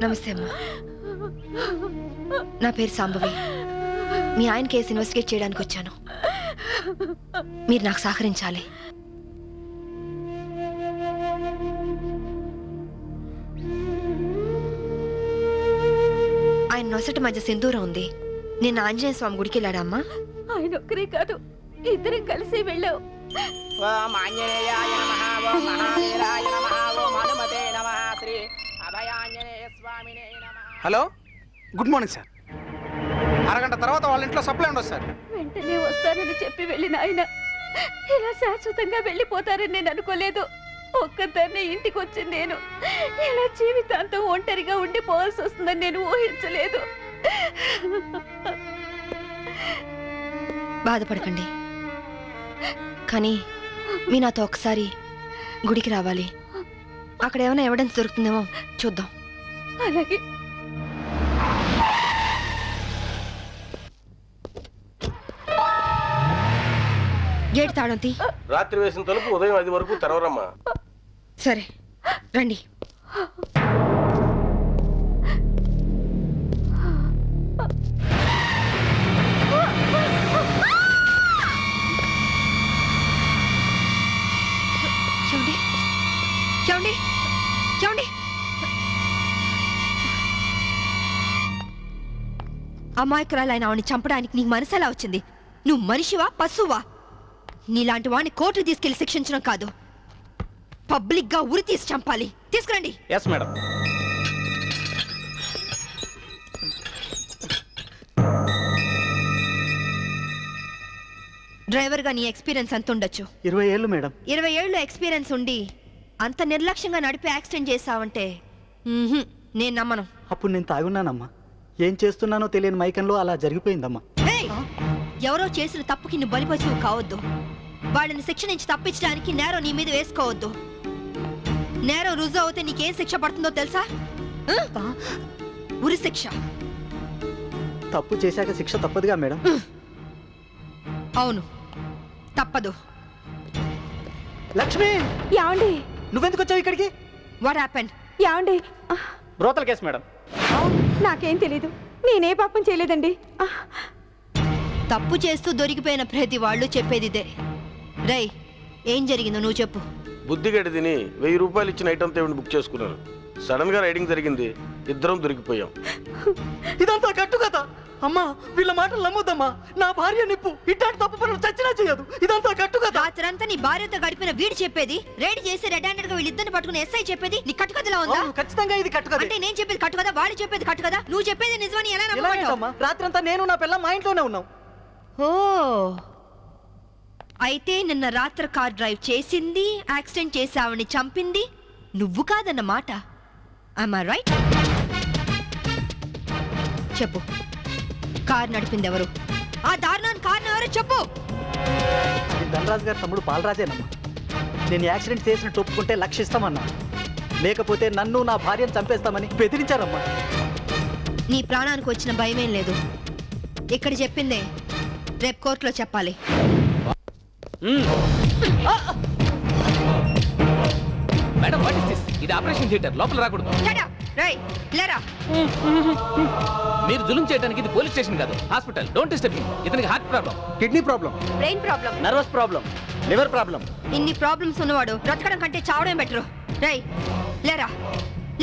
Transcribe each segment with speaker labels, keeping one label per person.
Speaker 1: నమస్తే అమ్మా. నా పేరు సాంబవి. మీ ఆయన కేసు ఇన్వెస్టిగేట్ చేయడానికి వచ్చాను. మీరు నాకు సహకరించాలి. ఆయన నొసటి మధ్య సింధూరం ఉంది. నేను ఆంజనేయ స్వామి గుడికి వెళ్ళాడమ్మా.
Speaker 2: ఆయన ఒక్కరే కాదు, ఇద్దరం కలిసి వెళ్ళావు.
Speaker 3: Hello, good morning sir. అరగంట తర్వాత వాళ్ళ ఇంట్లో సప్లై ఉండదు సార్.
Speaker 2: వెంటనే వస్తానని చెప్పి వెళ్ళిన ఆయన ఇలా శాశ్వతంగా వెళ్ళిపోతారని నేను అనుకోలేదు. ఒక్కదాన్నే ఇంటికి వచ్చింది నేను. ఇలా జీవితాంతం ఒంటరిగా ఉండిపోవాల్సి వస్తుందని నేను ఊహించలేదు.
Speaker 1: బాధపడకండి, కానీ మీ నాతో ఒకసారి గుడికి రావాలి. అక్కడ ఏమైనా ఎవిడెన్స్ దొరుకుతుందేమో చూద్దాం.
Speaker 2: అలాగే.
Speaker 1: గేట్ తాళం తీ.
Speaker 4: రాత్రి వేసిన తలుపు ఉదయం 5 వరకు తెరవరమ్మా.
Speaker 1: సరే రండి. అమాయకురాలైన ఆవిని చంపడానికి నీకు మనసు ఎలా వచ్చింది? నువ్వు మనిషివా పశువా? నీలాంటి వాడిని కోర్టుకు తీసుకెళ్లి శిక్షించడం కాదు, పబ్లిక్ గా ఉరి తీసి చంపాలి. తీసుకురండి.
Speaker 3: Yes madam.
Speaker 1: డ్రైవర్ గా నీ ఎక్స్పీరియన్స్ ఎంత ఉండొచ్చు?
Speaker 3: 20 ఏళ్ళు మేడం.
Speaker 1: 20 ఏళ్ళు ఎక్స్పీరియన్స్ ఉండి అంత నిర్లక్ష్యంగా నడిపి యాక్సిడెంట్ చేసావంటే నేను నమ్మను.
Speaker 5: అప్పుడు నేను తాగున్నానమ్మా. ఏం చేస్తున్నానో తెలియని మైకంలో అలా జరిగిపోయిందమ్మా.
Speaker 1: ఎవరో చేసిన తప్పుకి నువ్వు బలిపశువు కావద్దు. వాళ్ళని శిక్ష నుంచి తప్పించడానికి నేరం నీ మీద వేసుకోవద్దు. నేరం రుజువు అవుతే నీకేం శిక్ష పడుతుందో తెలుసా? ఉరి శిక్ష.
Speaker 5: తప్పు చేశాక శిక్ష తప్పదుగా మేడం?
Speaker 1: అవును, తప్పదు.
Speaker 5: లక్ష్మి,
Speaker 2: యాండి
Speaker 5: నువ్వెందుకు వచ్చావు ఇక్కడికి?
Speaker 1: What happened?
Speaker 2: యాండి
Speaker 3: బ్రోతల్ కేసు మేడం.
Speaker 2: నాకేం తెలీదు, నేనే పాపం చేయలేదండి.
Speaker 1: తప్పు చేస్తూ దొరికిపోయిన ప్రతి వాళ్ళు చెప్పేది ఇదే. రై, ఏం జరిగిందో నువ్వు చెప్పు.
Speaker 4: బుద్ధిగడి తిని 1000 రూపాయలు ఇచ్చిన ఐటమ్ తేవిని బుక్ చేసుకున్నాను. సడన్ గా రైడింగ్ జరిగింది, ఇద్దరం దొరికిపోయాం.
Speaker 5: ఇదంతా కట్టు కదా అమ్మా. వీళ్ళ మాటలు నమ్మొద్దమ్మా. నా భార్య నిప్పు ఇట్లాంటి తప్పు పనులు చచ్చినా చేయదు. ఇదంతా కట్టు కదా.
Speaker 1: రాత్రంతా నీ భార్యతో గడిపిన వీడు చెప్పేది, రైడ్ చేసి రెడ్ హ్యాండెడ్ గా వీళ్ళిద్దరిని పట్టుకుని ఎస్ఐ చెప్పేది నీ కట్టుకథలా ఉందా?
Speaker 5: ఖచ్చితంగా ఇది కట్టు కదా.
Speaker 1: అంటే నేను చెప్పేది కట్టు కదా, వాడు చెప్పేది కట్టు కదా. నువ్వు చెప్పేది నిజమని ఎలా నమ్మమంటావు?
Speaker 5: రాత్రంతా నేను నా పిల్ల మా ఇంట్లోనే ఉన్నాం.
Speaker 1: ఓ, అయితే నిన్న రాత్రి కార్ డ్రైవ్ చేసింది, యాక్సిడెంట్ చేసి ఆవిడ్ని చంపింది నువ్వు కాదన్న మాట. Am I right? చెప్పు, కార్ నడిపింది ఎవరు? ఆ దారుణాన్ని కారణం ఎవరు చెప్పు.
Speaker 5: ధనరాజు గారి తమ్ముడు బాలరాజేనమ్మా. నేను యాక్సిడెంట్ చేసినట్టు ఒప్పుకుంటే లక్షిస్తామన్నా, లేకపోతే నన్ను నా భార్యను చంపేస్తామని బెదిరించారమ్మా.
Speaker 1: నీ ప్రాణానికి వచ్చిన భయమేం లేదు. ఇక్కడ చెప్పిందే రేపు కోర్టులో చెప్పాలి.
Speaker 6: Madam, what is this? ఇది ఆపరేషన్ థియేటర్, లోపల రాకూడదు. మీరు జులుం చేయడానికి ఇది పోలీస్ స్టేషన్ కాదు, హాస్పిటల్. Don't disturb him. ఇతనికి heart problem,
Speaker 5: kidney problem,
Speaker 1: brain problem,
Speaker 5: nervous problem, liver problem.
Speaker 1: ఇన్ని ప్రాబ్లమ్స్ ఉన్నవాడు బ్రతకడం కంటే చావడం బెటరు. రై, లేరా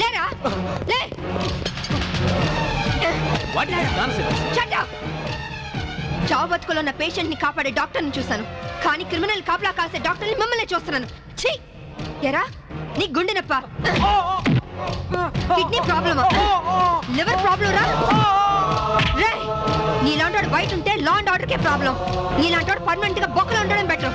Speaker 1: లేరా లే.
Speaker 6: What is this nonsense?
Speaker 1: Shut up. చావు బతుకులో ఉన్న పేషెంట్ ని కాపాడే డాక్టర్ ని చూశాను, కానీ క్రిమినల్ కాపలా కాసే డాక్టర్ ని మిమ్మల్ని చూస్తున్నాను. ఛీ, ఎరా నీ గుండె నొప్ప, కిడ్నీ ప్రాబ్లమా, లివర్ ప్రాబ్లం రా. రే, నీలాంటి వాడు బయట ఉంటే law and order K problem. నీలాంటి వాడు పర్మనెంట్ గా బొక్కలో ఉండడం బెటర్.